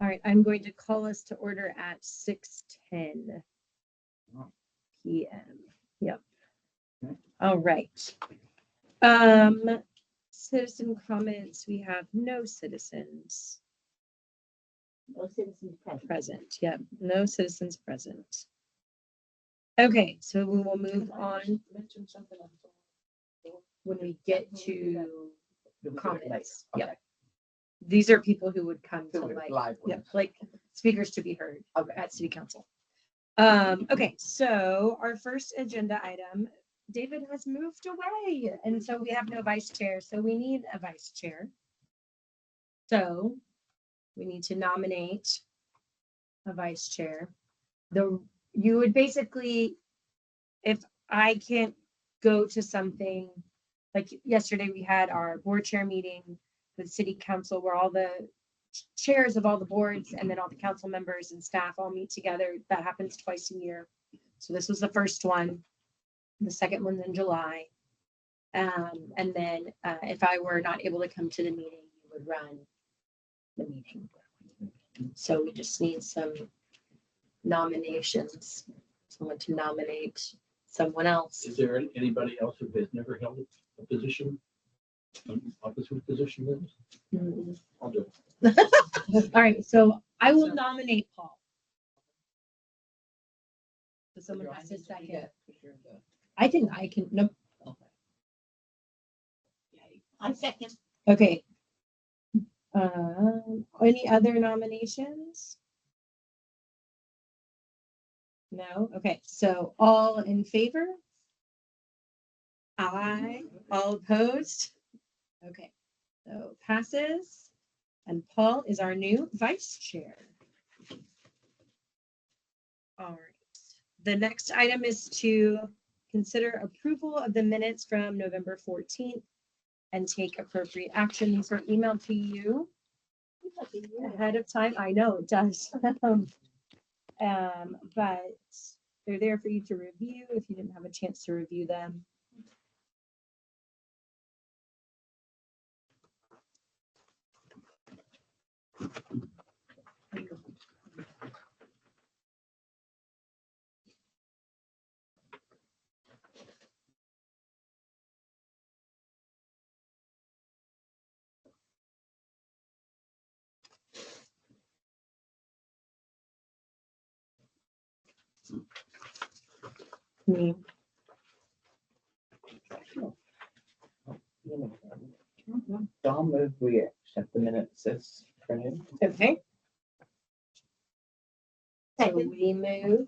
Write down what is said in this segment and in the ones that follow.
All right, I'm going to call us to order at 6:10 p.m. Yep. All right. Citizen comments, we have no citizens No citizens present. present. Yep, no citizens present. Okay, so we will move on Mention something on when we get to comments. Okay. Yep. These are people who would come to Who would like, live yep, ones. like speakers to be heard Okay. at city council. Okay, so our first agenda item, David has moved away, and so we have no vice chair, so we need a vice chair. So we need to nominate a vice chair. You would basically, if I can't go to something, like yesterday we had our board chair meeting with city council where all the chairs of all the boards and then all the council members and staff all meet together. That happens twice a year. So this was the first one. The second one's in July. And then if I were not able to come to the meeting, you would run the meeting. So we just need some nominations, someone to nominate someone else. Is there anybody else who has never held a position, an officer position with us? Mm. I'll do it. All right, so I will nominate Paul. So someone has to second. I think I can, no, I second. okay. Any other nominations? No, okay, so all in favor? Aye, all opposed? Okay, so passes, and Paul is our new vice chair. All right, the next item is to consider approval of the minutes from November 14th and take appropriate action. These were emailed to you ahead of time. I know it does. But they're there for you to review if you didn't have a chance to review them. Me. I'll move, we accept the minutes as printed. Okay, so Second. we move.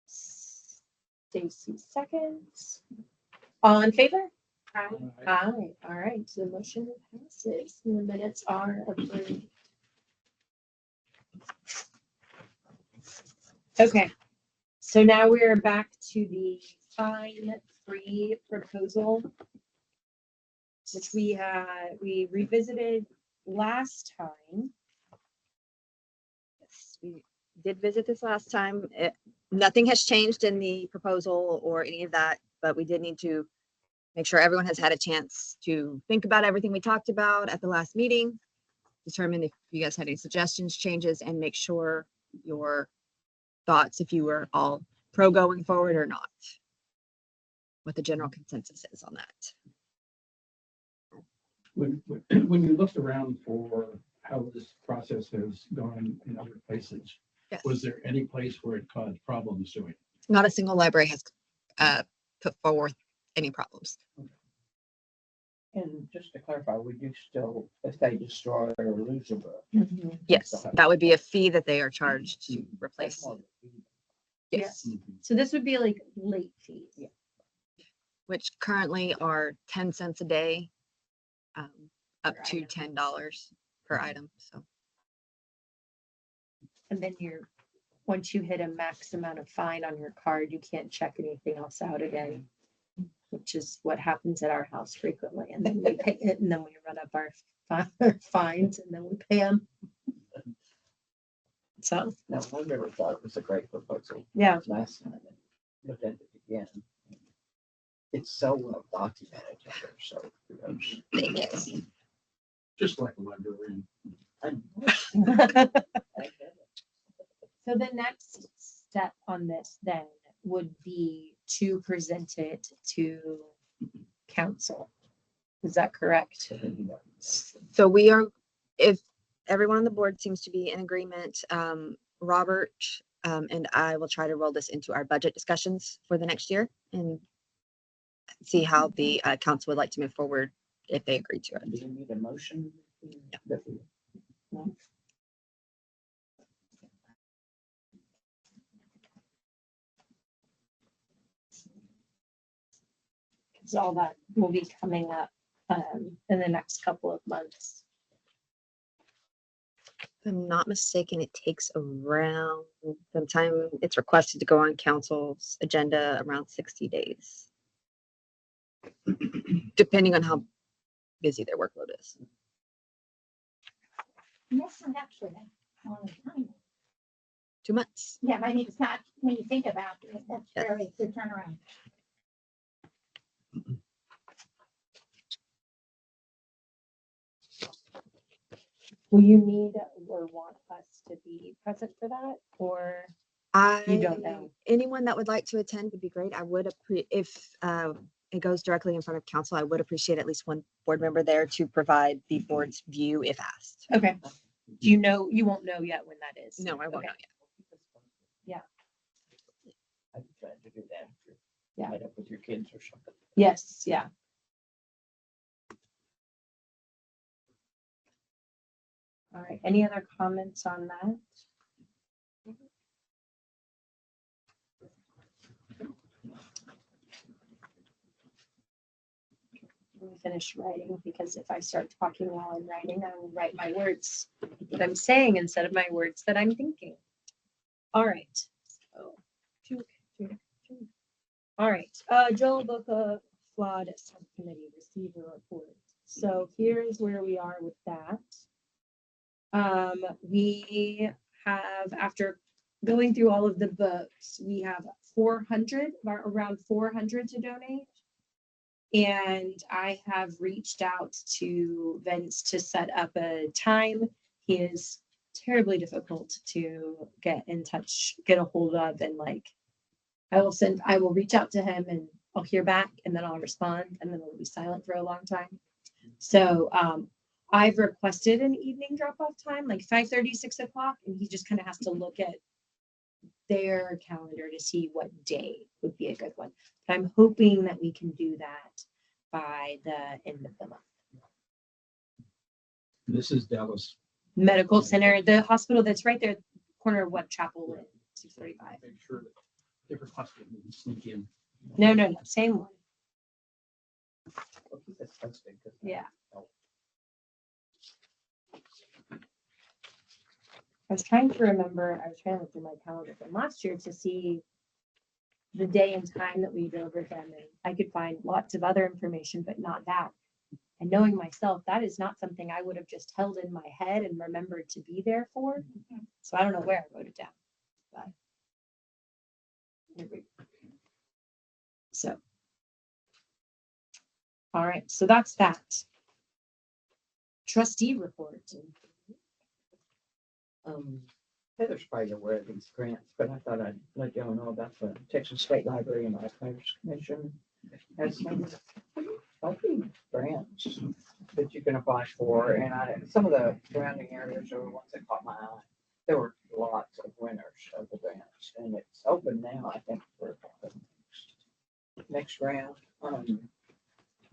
Stacy seconds. All in favor? Aye. Aye. All right, so the motion passes and the minutes are approved. Okay, so now we're back to the fine-free proposal, which we revisited last time. Yes, we did visit this last time. Nothing has changed in the proposal or any of that, but we did need to make sure everyone has had a chance to think about everything we talked about at the last meeting, determine if you guys had any suggestions, changes, and make sure your thoughts, if you were all pro going forward or not, what the general consensus is on that. When you looked around for how this process has gone in other places, Yes. was there any place where it caused problems doing it? Not a single library has put forward any problems. And just to clarify, we do still, if they destroy or lose a book. Yes, that would be a fee that they are charged to replace. that's more of a fee. Yes, So this would be like late fees. Yeah. which currently are 10 cents a day, up Per to item. $10 per item. So And then once you hit a max amount of fine on your card, you can't check anything else out again, which is what happens at our house frequently. And then we pay it, and then we run up our fines, and then we pay them. So, No, I never thought it was a great proposal yeah, last time. And looked at it again. It's so well documented. So kudos. yes. Just like a librarian. So the next step on this then would be to present it to council. Is that correct? So we are, if everyone on the board seems to be in agreement, Robert and I will try to roll this into our budget discussions for the next year and see how the council would like to move forward if they agree to it. Do you need a motion? Because all that will be coming up in the next couple of months. If I'm not mistaken, it takes around, from time it's requested to go on council's agenda, around 60 days. Depending on how busy their workload is. And that's not actually that long a time. 2 months. Yeah, but I mean, it's not, when you think about it, that's Yes. very good turnaround. Will you need or want us to be present for that, or? You don't know. Anyone that would like to attend would be great. I would, if it goes directly in front of council, I would appreciate at least one board member there to provide the board's view if asked. Okay. Do you know, you won't know yet when that is? No, I won't Okay. know yet. Yeah. I'd be glad to do that. If you're Yeah. tied up with your kids or something. Yes, yeah. All right, any other comments on that? Let me finish writing, because if I start talking while I'm writing, I will write my words that I'm saying instead of my words that I'm thinking. All right. So, all right, Joel Boca Flawed Subcommittee Receiver Report. So here's where we are with that. We have, after going through all of the books, we have 400, around 400 to donate. And I have reached out to Vince to set up a time. He is terribly difficult to get in touch, get a hold of, and like, I will reach out to him and I'll hear back and then I'll respond and then it'll be silent for a long time. So, I've requested an evening drop-off time, like 5:30, 6 o'clock, and he just kind of has to look at their calendar to see what day would be a good one. But I'm hoping that we can do that by the end of the month. This is Dallas. Medical Center, the hospital that's right there, corner of Webb Chapel and 635. Make sure that different hospitals sneak in. No, same one. Well, keep this posted, 'cause Yeah. Oh, I was trying to remember, I was trying to look through my calendar from last year to see the day and time that we drove with them. And I could find lots of other information, but not that. And knowing myself, that is not something I would have just held in my head and remembered to be there for. So I don't know where I wrote it down. But here we go. So. All right, so that's that. Trustee report. Heather's probably aware of these grants, but I thought I'd let y'all know about the Texas State Library and Archives Commission has some healthy grants that you can apply for. And some of the surrounding areas are the ones that caught my eye. There were lots of winners of the grants, and it's open now, I think, for the next round.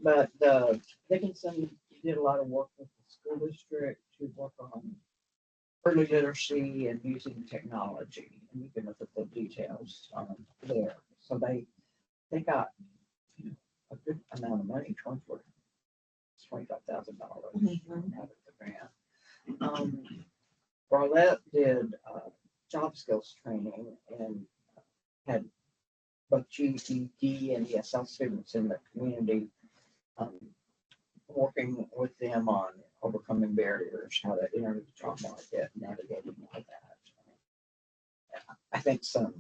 But the Dickinson did a lot of work with the school district to work on early literacy and using technology, and you can look at the details there. So they got a good amount of money, $25,000 out of the grant. Barlett did job skills training and had both GED and ESL students in the community working with them on overcoming barriers, how to enter the job market, navigating all that. I think some,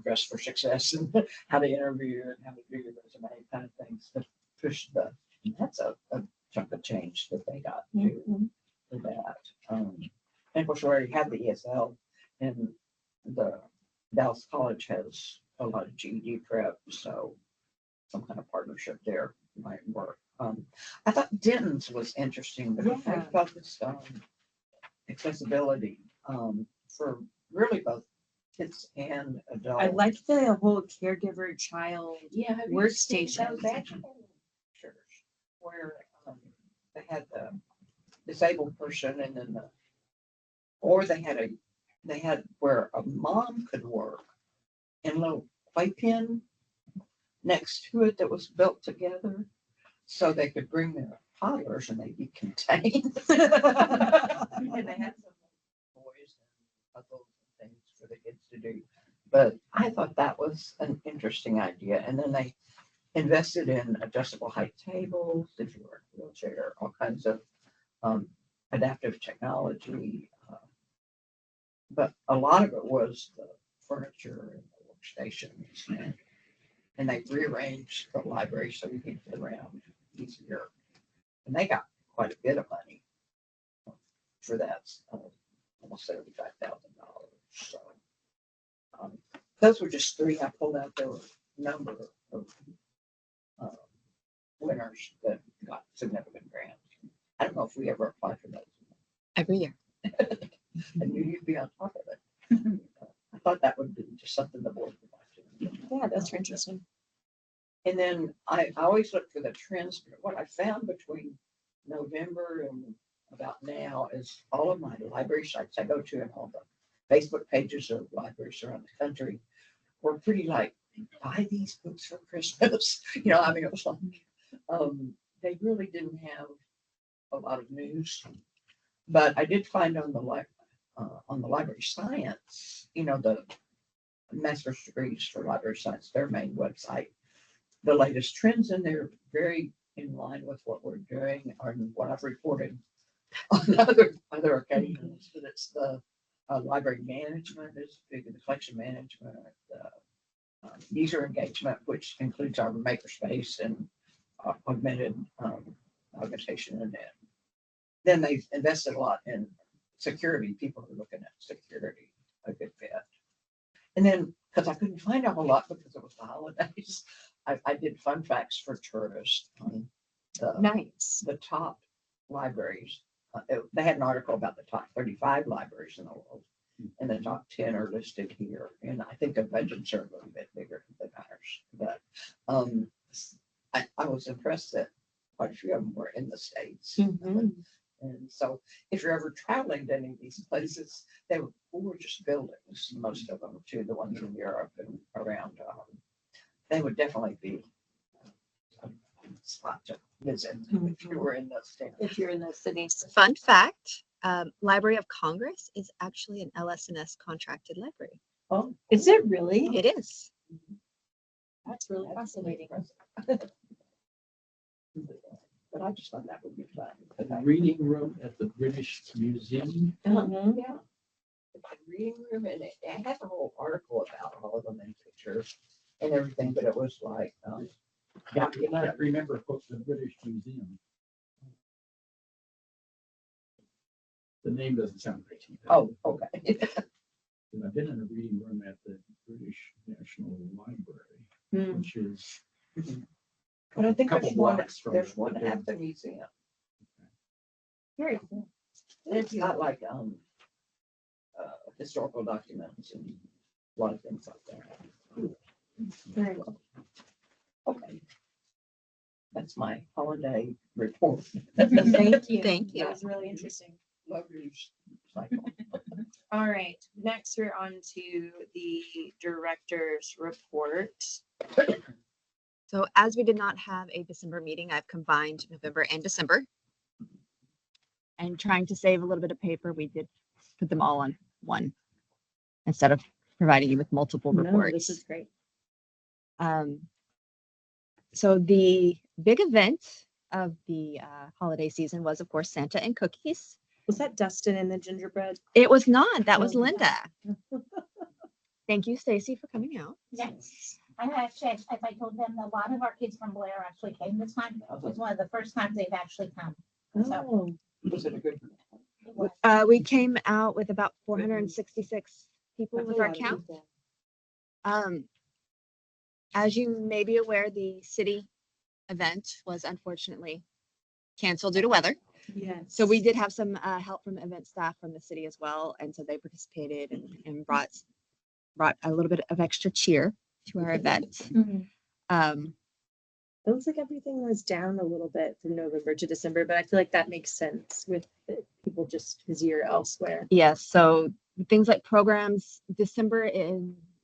dress for success and how to interview and how to do your resume kind of things to push that's a chunk of change that they got to do that. course, we already have the ESL, and the Dallas College has a lot of GED prep, so some kind of partnership there might work. I thought Denton's was interesting because they Yeah. focused on accessibility for really both kids and adults. I like the whole caregiver child. Yeah, have you Workstation. seen those action pictures where they had the disabled person and then or they had where a mom could work in a little playpen next to it that was built together so they could bring their toddlers and they'd be contained. And they had some toys and puzzles and things for the kids to do. But I thought that was an interesting idea. And then they invested in adjustable height tables, if you were in a wheelchair, all kinds of adaptive technology. But a lot of it was the furniture and the workstations. And they rearranged the library so you could get around easier. And they got quite a bit of money for that, almost $75,000. So those were just three I pulled out. There were a number of winners that got significant grants. I don't know if we ever applied for those. Every year. I knew you'd be on top of it. I thought that would be just something the board would like to. Yeah, that's interesting. And then I always look for the trends. What I found between November and about now is all of my library sites I go to and all the Facebook pages of libraries around the country were pretty like, buy these books for Christmas. I mean, it was like, they really didn't have a lot of news. But I did find on the library science, the master's degrees for library science, their main website, the latest trends in there very in line with what we're doing and what I've reported on other occasions. But it's the library management is big, the collection management, user engagement, which includes our makerspace and augmented augmentation, and then they've invested a lot in security. People are looking at security, a good fit. And then, because I couldn't find a whole lot because it was the holidays, I did fun facts for tourists on Nice. the top libraries. They had an article about the top 35 libraries in the world, and the top 10 are listed here. And I think the budgets are a little bit bigger than ours. But I was impressed that quite a few of them were in the States. Mhm. And so if you're ever traveling to any of these places, they were gorgeous buildings, most of them too, the ones in Europe and around. They would definitely be a spot to visit if you were in those states. If you're in those cities. Fun fact, Library of Congress is actually an LS&S contracted library. Oh, Is it really? It is. That's really fascinating. But I just thought that would be fun. The reading room at the British Museum. Mhm. Yeah. The reading room, and it has a whole article about all of them and pictures and everything, but it was like, I cannot remember what's the British Museum. The name doesn't sound right to me. oh, okay. And I've been in a reading room at the British National Library, Mm. which is But I think Couple there's one blocks from there's it, one but at the museum. Very cool. And it's got like historical documents and a lot of things like that. Very cool. Okay. That's my holiday report. Thank you. Thank you. That was really interesting. Love your cycle. All right, next we're on to the director's report. So as we did not have a December meeting, I've combined November and December. And trying to save a little bit of paper, we did put them all on one instead of providing you with multiple No, reports. this is great. So the big event of the holiday season was, of course, Santa and cookies. Was that Dustin and the gingerbread? It was not. That was Oh. Linda. Thank you, Stacy, for coming out. Yes. I actually, as I told them, a lot of our kids from Blair actually came this time. It was one of the first times they've actually come. Oh, Was it a good? It It was. We came out with about 466 people That's a with our lot of count. people. As you may be aware, the city event was unfortunately canceled due to weather. Yes. So we did have some help from event staff from the city as well, and so they participated and brought a little bit of extra cheer to our event. Mhm. Um, It looks like everything was down a little bit from November to December, but I feel like that makes sense with people just busier elsewhere. yes, so things like programs,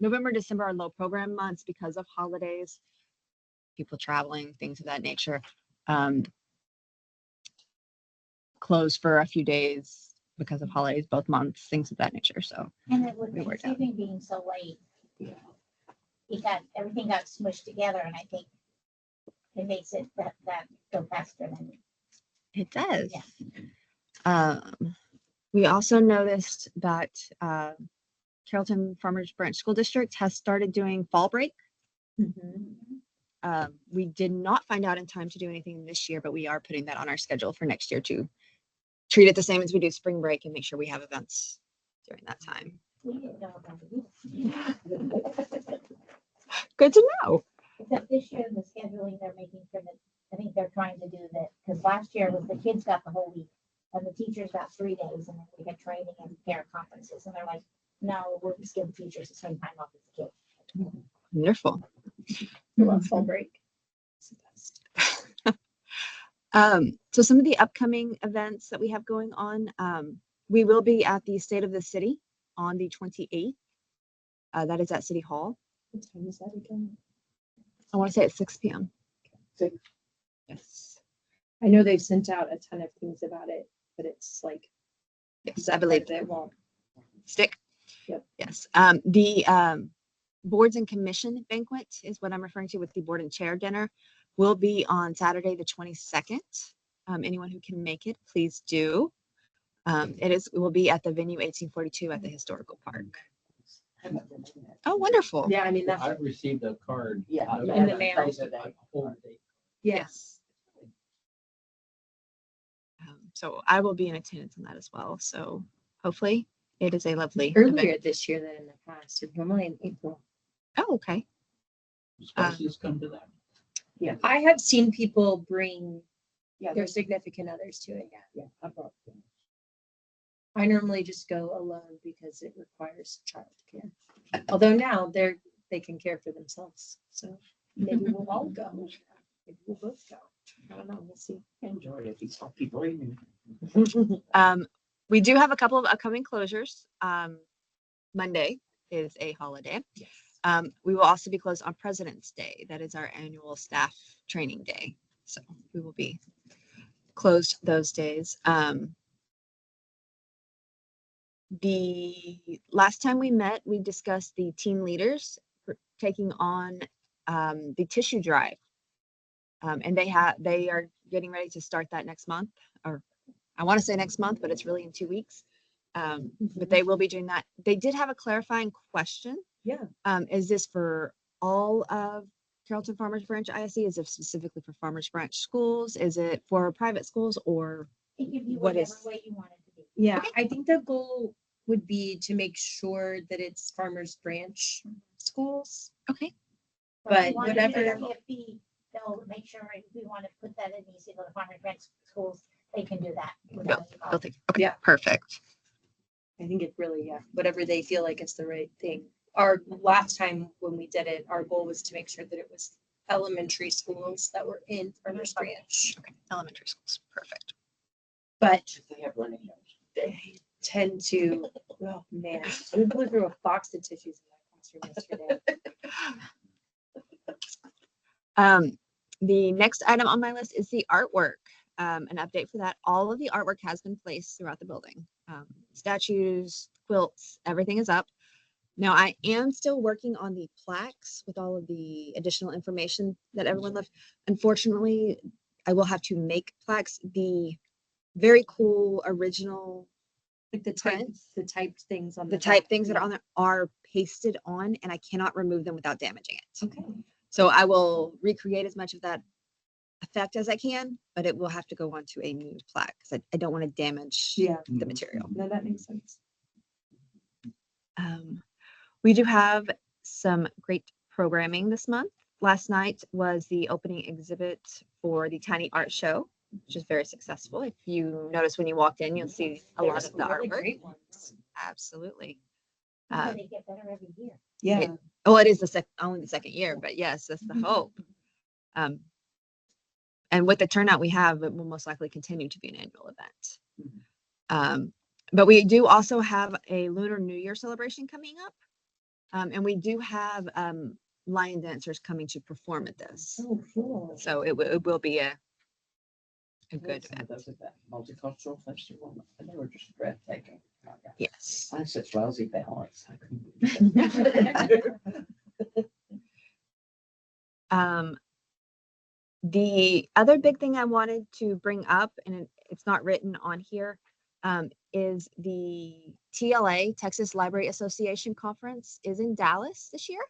November, December are low program months because of holidays, people traveling, things of that nature. Closed for a few days because of holidays, both months, things of that nature. So And then with We worked out. Thanksgiving being so late, everything got smushed together, and I think it makes it that go faster than. it does. Yeah. We also noticed that Carrollton Farmers Branch School District has started doing fall break. Mhm. We did not find out in time to do anything this year, but we are putting that on our schedule for next year to treat it the same as we do spring break and make sure we have events during that time. We didn't know about it. Good to know. Except this year, the scheduling they're making for I think they're trying to do that, because last year was the kids got the whole week, and the teachers got 3 days, and then we had training and parent conferences, and they're like, no, we'll just give the teachers the same time off as the kids. Wonderful. I love fall break. It's the best. So some of the upcoming events that we have going on, we will be at the State of the City on the 28th. That is at City Hall. What time is that again? I want to say it's 6 p.m. 6. Yes. I know they've sent out a ton of things about it, but it's like Yes, I believe it won't. stick. Yep. Yes. The boards and commission banquet is what I'm referring to with the board and chair dinner will be on Saturday, the 22nd. Anyone who can make it, please do. It will be at the venue 1842 at the historical park. Oh, wonderful. Yeah, I mean that's I received a card. Yeah. In the mail. Yes. So I will be in attendance on that as well. So hopefully it is a lovely earlier event. this year than in the past. It's normally in April. Oh, okay. Spouses come to that. Yeah. I have seen people bring Yeah. their significant others to it. Yeah. Yeah. I brought them. I normally just go alone because it requires childcare. Although now they can care for themselves. So maybe we'll all go. Maybe we'll both go. I don't know. We'll see. Enjoy it. These all people eating. We do have a couple of upcoming closures. Monday is a holiday. Yes. We will also be closed on President's Day. That is our annual staff training day. So we will be closed those days. The last time we met, we discussed the team leaders taking on the tissue drive. And they are getting ready to start that next month, or I want to say next month, but it's really in 2 weeks. But they will be doing that. They did have a clarifying question. Yeah. Is this for all of Carrollton Farmers Branch ISD? Is it specifically for Farmers Branch schools? Is it for private schools, or It could be What whatever is- way you want it to be. Yeah. I think the goal would be to make sure that it's Farmers Branch schools. okay? So if you But want to do whatever- CFP, they'll make sure if we want to put that in these little Farmers Branch schools, they can do that. without any They'll problem. take- Okay, Yeah. perfect. I think it really, yeah, whatever they feel like is the right thing. Our last time when we did it, our goal was to make sure that it was elementary schools that were in Farmers Branch. Okay, elementary schools, perfect. But They have running nose. they tend to, oh man, we blew through a box of tissues in my classroom yesterday. The next item on my list is the artwork. An update for that. All of the artwork has been placed throughout the building. Statues, quilts, everything is up. Now I am still working on the plaques with all of the additional information that everyone left. Unfortunately, I will have to make plaques. The very cool original Like the Prints? typed things on the the type back, things that are yeah. on there are pasted on, and I cannot remove them without damaging it. Okay. So I will recreate as much of that effect as I can, but it will have to go onto a new plaque because I don't want to damage Yeah, the material. no, that makes sense. We do have some great programming this month. Last night was the opening exhibit for the Tiny Art Show, which is very successful. If you notice when you walked in, you'll see a lot There's of the some really artwork. great ones. Absolutely. Yeah, they get better every year. Yeah. Oh, it is only the second year, but yes, that's the hope. And with the turnout we have, it will most likely continue to be an annual event. But we do also have a Lunar New Year celebration coming up. And we do have lion dancers coming to perform at this. Oh, cool. So it will be a good Some of event. those at that multicultural festival, and they were just breathtaking. Yes. I had such lousy balance. I couldn't. The other big thing I wanted to bring up, and it's not written on here, is the TLA, Texas Library Association Conference, is in Dallas this year.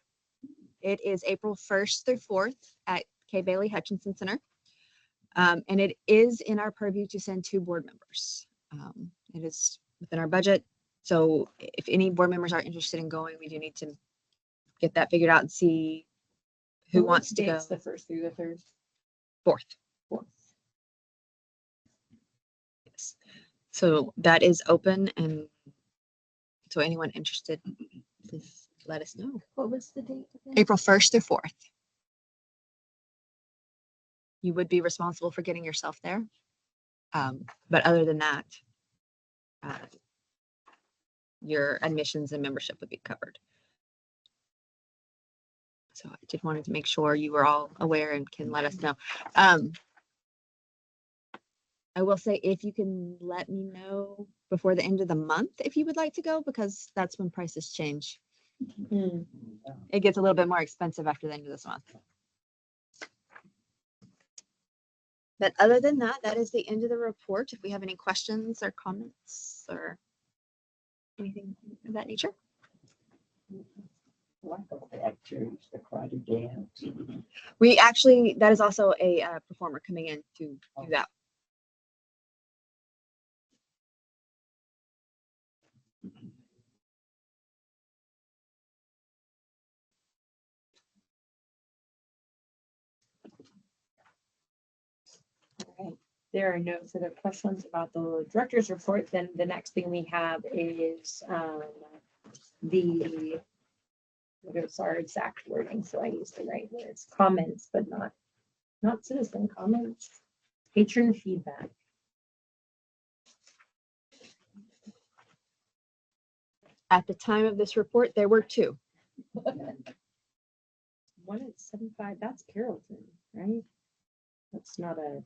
It is April 1st through 4th at K. Bailey Hutchinson Center. And it is in our purview to send 2 board members. It is within our budget. So if any board members are interested in going, we do need to get that figured out and see who wants to go. The 1st through the 3rd. 4th. Yes. So that is open, and so anyone interested, please let us know. What was the date again? April 1st through 4th. You would be responsible for getting yourself there. But other than that, your admissions and membership would be covered. So I just wanted to make sure you were all aware and can let us know. I will say, if you can let me know before the end of the month if you would like to go, because that's when prices change. It gets a little bit more expensive after the end of this month. But other than that, that is the end of the report. If we have any questions or comments or anything of that nature. Like all the activities, the karate dance. We actually, that is also a performer coming in to do that. Alright. There are no further questions about the director's report. Then the next thing we have is what is our exact wording? So I use the right words. Comments, but not citizen comments. Patron feedback. At the time of this report, there were 2. One at 75. That's Carrollton, right? That's not a.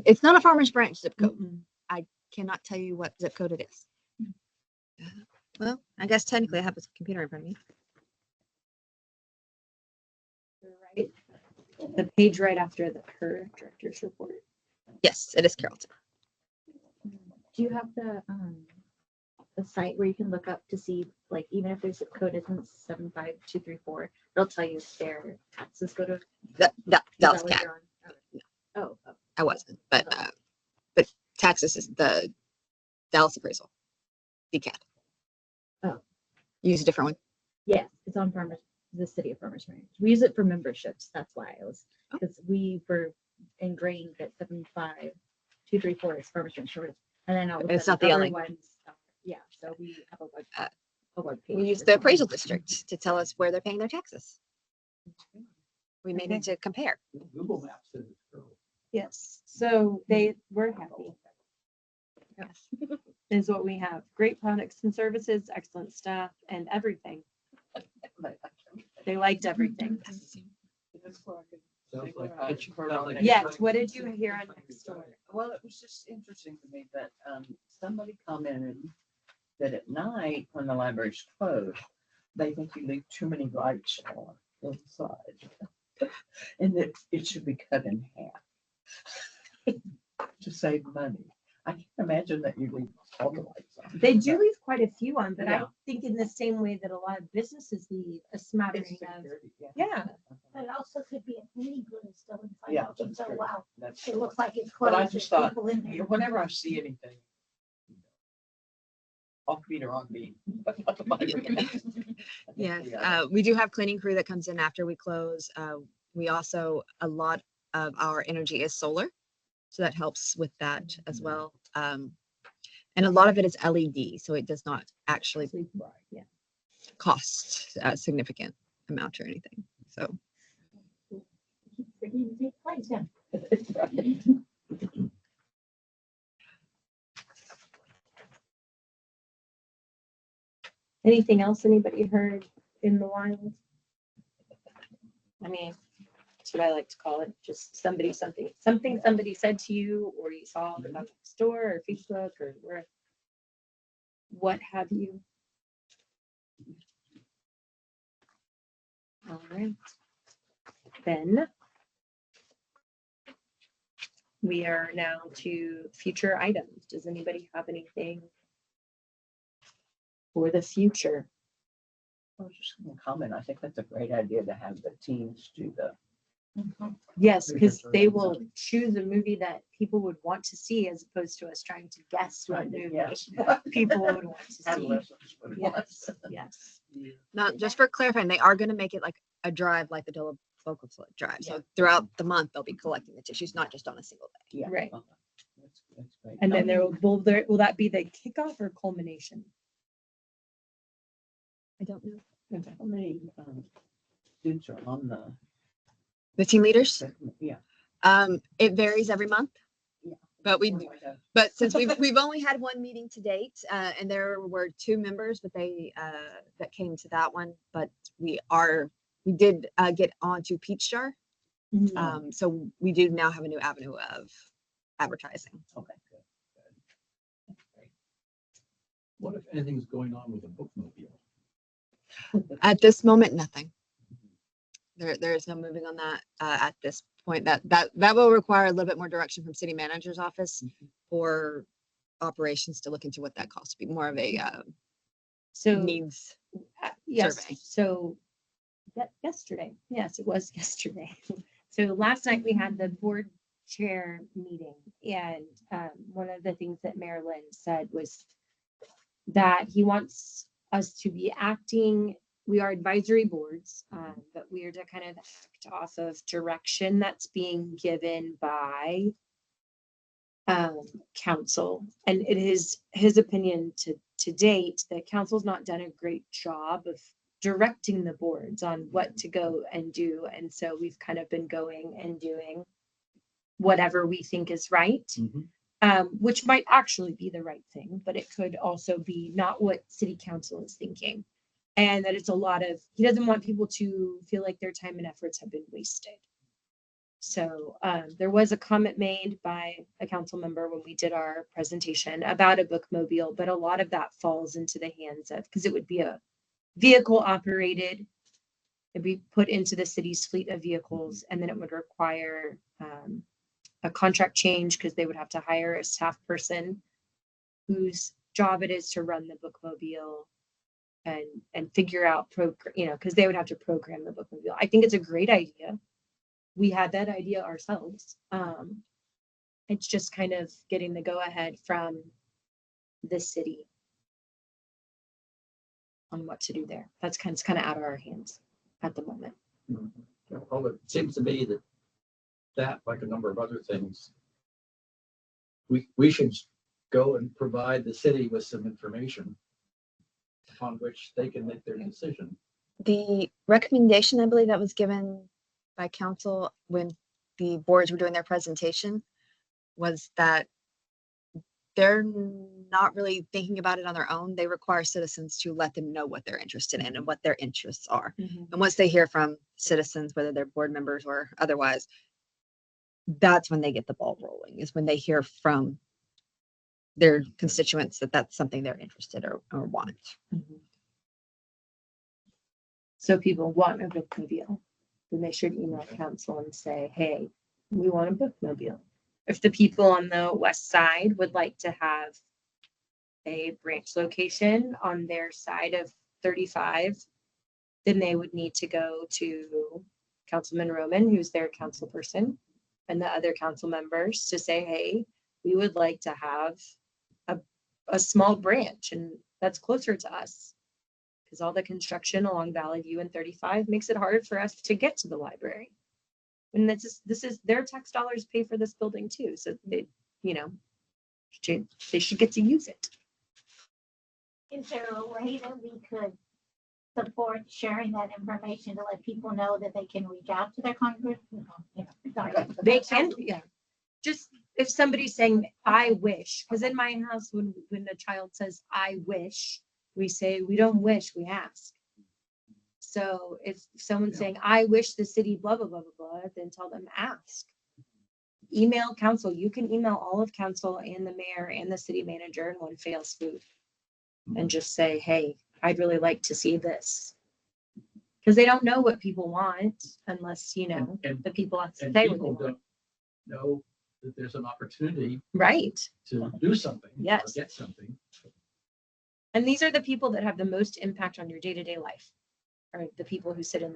It's not a Farmers Branch zip code. Mm-mm. Cannot tell you what zip code it is. Well, I guess technically I have a computer in front of me. Right. The page right after her director's report. Yes, it is Carrollton. Do you have the site where you can look up to see, like, even if their zip code isn't 75234, it'll tell you if their taxes go to. Is Dallas that what Cat. you're on? Oh, I wasn't, but Texas is the Dallas appraisal. DCAT. Oh. Use a different one. yes, it's on the city of Farmers Branch. We use it for memberships. That's why it was, because we were ingrained that 75234 is Farmers Branch short. And then all of a It's sudden not the other only- ones. Yeah, so we have a web page. We use for the some. appraisal district to tell us where they're paying their taxes. We may Okay. need to compare. Google Maps says it's Carroll. Yes. So they were happy. Yes. Is what we have. Great products and services, excellent staff, and everything. They liked everything. Yes. What did you hear on next door? Well, it was just interesting to me that somebody commented that at night when the library's closed, they think you leave too many lights on inside. And that it should be cut in half to save money. I can't imagine that you leave all the lights on. They do leave quite a few on, but I Yeah. think in the same way that a lot of businesses leave a smattering It's of, security, yeah. But it also could be a mini glue still inside. Yeah, out, and that's so, true. wow, That's it true. looks like it's But I closed. just there's thought, people in you know, there. whenever I see anything, off beat or on beat. Yes, we do have cleaning crew that comes in after we close. We also, a lot of our energy is solar. So that helps with that as well. And a lot of it is LED, so it does not actually Yeah. cost a significant amount or anything. So Keep forgetting to take lights down. Anything else anybody heard in the wild? I mean, that's what I like to call it, just somebody, something somebody said to you, or you saw on the store or Facebook or where, what have you. All right. Then we are now to future items. Does anybody have anything for the future? I was just gonna comment, I think that's a great idea to have the teens do the. Yes, because Research they or will something. choose a movie that people would want to see as opposed to us trying to guess what movie Yes. people would want to see. Adolescents would want. Yes, yes. now, just for clarifying, they are going to make it like a drive, like the Dole Local Drive. So throughout the month, they'll be collecting the tissues, not just on a single day. Yeah. Right. That's great. And then will that be the kickoff or culmination? I don't know. How many students are on The team leaders, yeah. it varies every month. Yeah. But since we've only had one meeting to date, and there were 2 members, but they that came to that one. But we did get onto Peach Jar, so we do now have a new avenue of advertising. Okay, good. That's great. What if anything's going on with a bookmobile? At this moment, nothing. There is no moving on that at this point. That will require a little bit more direction from city manager's office for operations to look into what that costs. Be more of a So, needs. yes, survey. so yesterday, yes, it was yesterday. So last night we had the board chair meeting, and one of the things that Marilyn said was that he wants us to be acting, we are advisory boards, but we are to kind of act off of direction that's being given by council. And it is his opinion to date that council's not done a great job of directing the boards on what to go and do. And so we've kind of been going and doing whatever we think is right. Which might actually be the right thing, but it could also be not what city council is thinking. And that it's a lot of, he doesn't want people to feel like their time and efforts have been wasted. So there was a comment made by a council member when we did our presentation about a bookmobile, but a lot of that falls into the hands of, because it would be a vehicle operated, it'd be put into the city's fleet of vehicles, and then it would require a contract change because they would have to hire a staff person whose job it is to run the bookmobile and figure out because they would have to program the bookmobile. I think it's a great idea. We had that idea ourselves. It's just kind of getting the go ahead from the city on what to do there. That's kind of out of our hands at the moment. Well, it seems to me that, like a number of other things, we should go and provide the city with some information upon which they can make their decision. The recommendation, I believe, that was given by council when the boards were doing their presentation was that they're not really thinking about it on their own. They require citizens to let them know what they're interested in and what their interests are. And once they hear from citizens, whether they're board members or otherwise, that's when they get the ball rolling, is when they hear from their constituents that that's something they're interested or want. So people want a bookmobile, then they should email council and say, hey, we want a bookmobile. If the people on the west side would like to have a branch location on their side of 35, then they would need to go to Councilman Roman, who's their council person, and the other council members to say, hey, we would like to have a small branch, and that's closer to us. Because all the construction along Valley View and 35 makes it harder for us to get to the library. And this is their tax dollars pay for this building too. So they, they should get to use it. Is there a way that we could support sharing that information to let people know that they can reach out to their Congress? They can, yeah. Just if somebody's saying, I wish, because in my house, when a child says, I wish, we say, we don't wish, we ask. So if someone's saying, I wish the city, blah, blah, blah, blah, blah, then tell them, ask. Email council. You can email all of council and the mayor and the city manager in one fell swoop and just say, hey, I'd really like to see this. Because they don't know what people want unless, And the people have to and say what they people want. don't know that there's an opportunity Right. to do something. or Yes. Get something. And these are the people that have the most impact on your day-to-day life, are the people who sit in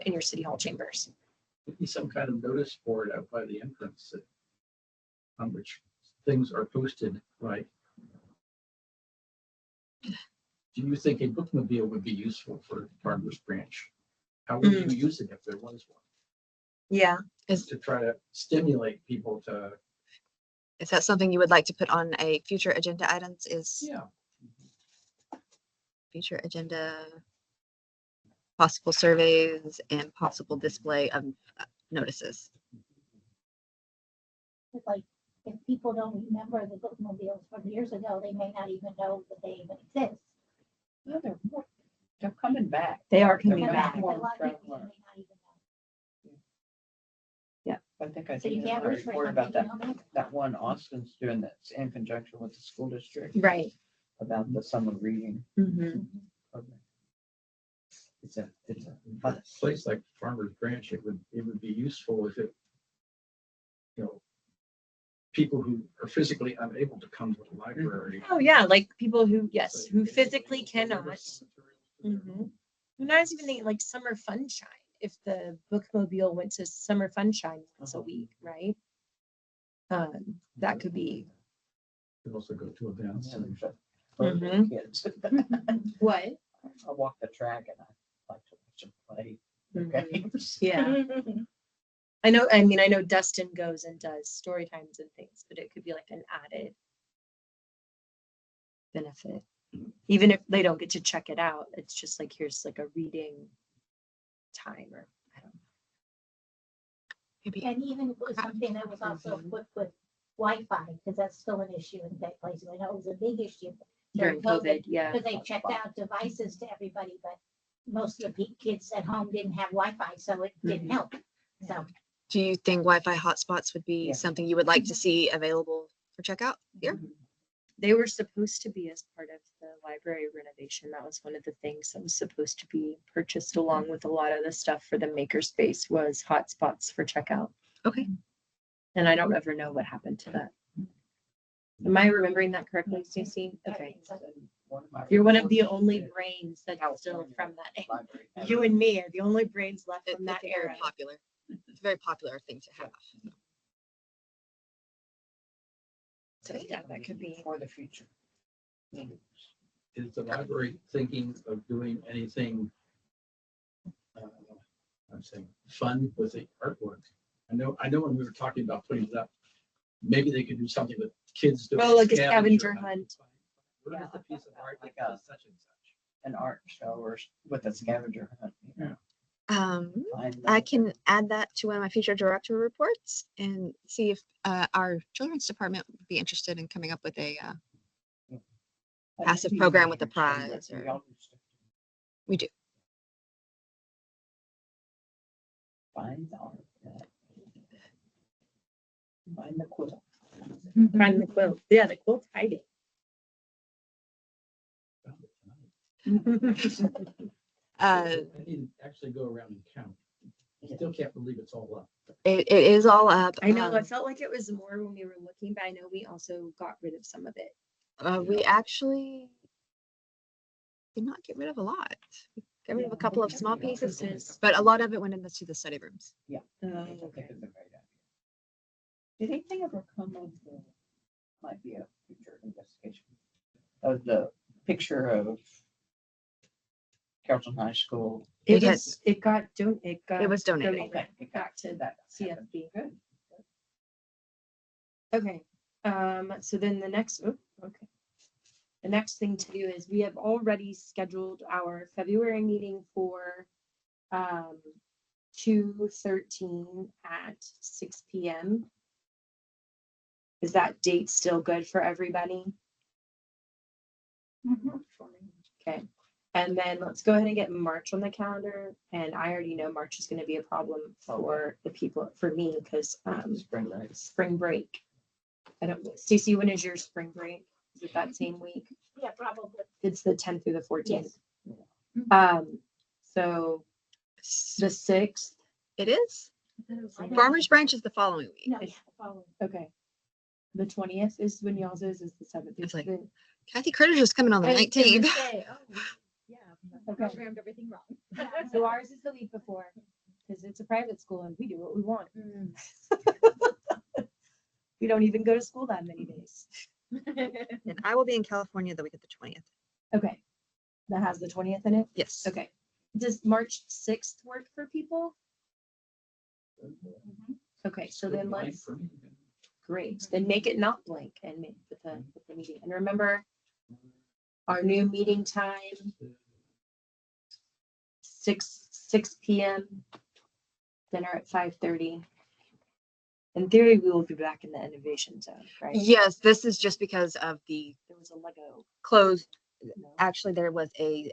in your city hall chambers. Maybe some kind of notice board out by the entrance on which things are posted, like, do you think a bookmobile would be useful for Farmers Branch? How would you use it if there was one? Yeah. To try to stimulate people to, Is that something you would like to put on a future agenda items? yeah. Future agenda, possible surveys and possible display of notices. It's like, if people don't remember the bookmobiles from years ago, they may not even know that they even exist. No, they're coming back. They are They're coming much back. A more lot of people prevalent. may not even know. I think I So you did can't a wish for report something about you that, don't know. that one Austin's doing that's in conjunction with the school district Right. about the summer reading Mm-hmm. program. It's a A place like Farmers Branch, it would be useful if it, people who are physically unable to come to the library. Oh yeah, like people who, yes, so who they- physically they cannot. deliver some materials to their And I was even thinking like summer funshine. If the bookmobile went to summer funshine once a week, right? That could be. Could also go to events. Yeah, and- there's a- for kids. What? I walk the track and I like to watch them play games. Yeah. I know Dustin goes and does story times and things, but it could be like an added benefit. Even if they don't get to check it out, it's just like, here's like a reading time, or I don't know. Maybe And even if it was something that was also equipped with Wi-Fi, because that's still an issue in that place. I know it was a big issue During COVID, yeah. because they checked out devices to everybody, but most of the kids at home didn't have Wi-Fi, so it didn't help. So do you think Wi-Fi hotspots would be Yeah. something you would like to see available for checkout here? They were supposed to be as part of the library renovation. That was one of the things that was supposed to be purchased along with a lot of the stuff for the makerspace was hotspots for checkout. Okay. And I don't ever know what happened to that. Am I remembering that correctly, Stacey? Okay. You're one of the only brains that's still from that. You and me are the only brains left from that It's era. very popular. It's a very popular thing to have. So yeah, that could be. For the future. Is the library thinking of doing anything, I'm saying, fun with the artwork? I know when we were talking about putting it up, maybe they could do something with kids doing. Oh, like a scavenger hunt. What is the piece of art Like that a- does such and such? An art show or with a scavenger hunt. Find I them. can add that to one of my future director reports and see if our children's department would be interested in coming up with a, passive program with a prize or- We all do stuff. we do. Find the art. Find the quilt. Find the quilt. Yeah, the quilt's hiding. Uh, I need to actually go around and count. I still can't believe it's all up. It is all up. I know, it felt like it was more when we were looking, but I know we also got rid of some of it. We actually did not get rid of a lot. We got rid of a couple of small pieces, but a lot of it went into the study rooms. Yeah. Oh, I think okay. it's a great idea. Did anything ever come of the, might be a future investigation, of the picture of Carrollton High School? It had- It got It was donated. Okay, it got back to that. CFB. Good. Okay, so then the next, okay. The next thing to do is we have already scheduled our February meeting for 2/13 at 6 PM. Is that date still good for everybody? Okay, and then let's go ahead and get March on the calendar. And I already know March is gonna be a problem for the people, for me, because Spring break. spring break. I don't, Stacy, when is your spring break? Is it that same week? Yeah, probably. It's the 10th through the 14th. Yes. So the 6th, It is. I know. Farmers Branch is the following week. No, yeah, the following. okay. The 20th is when y'all's is the 7th. It's like- the- Kathy Critter's is coming on the I was gonna 19th. say, oh, yeah, okay. Programmed everything wrong. So ours is the week before, because it's a private school and we do what we want. We don't even go to school that many days. And I will be in California the week of the 20th. Okay, that has the 20th in it? Yes. Okay. Does March 6th work for people? Okay, so then let's, great, then make it not blank and make with the meeting. And remember, our new meeting time, 6 PM, dinner at 5:30. In theory, we will be back in the innovation zone, right? Yes, this is just because of the There was a Lego. closed. No. Actually, there was a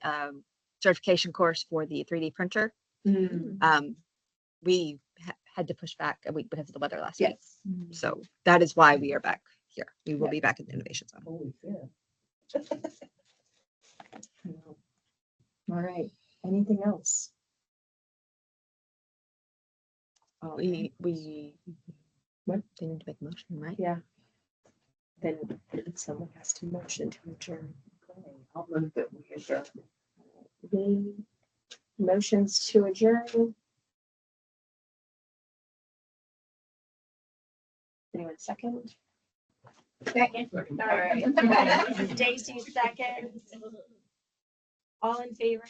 certification course for the 3D printer. We had to push back a week because of the weather last week. Yes. So that is why we are back here. We will Yeah. be back in the innovation zone. Holy shit. All right, anything else? We What? They need to make a motion, right? Yeah. Then someone has to motion to adjourn. Okay, I'll move that we adjourn. The motions to adjourn. Anyone second? Second. All right. Stacy seconds. All in favor?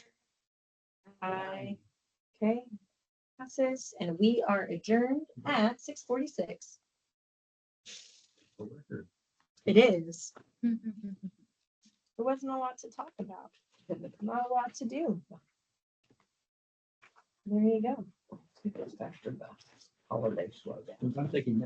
Aye. Okay. Passes, and we are adjourned at 6:46. It is. There wasn't a lot to talk about. Not a lot to do. There you go. It goes after the holiday slowdown. I'm thinking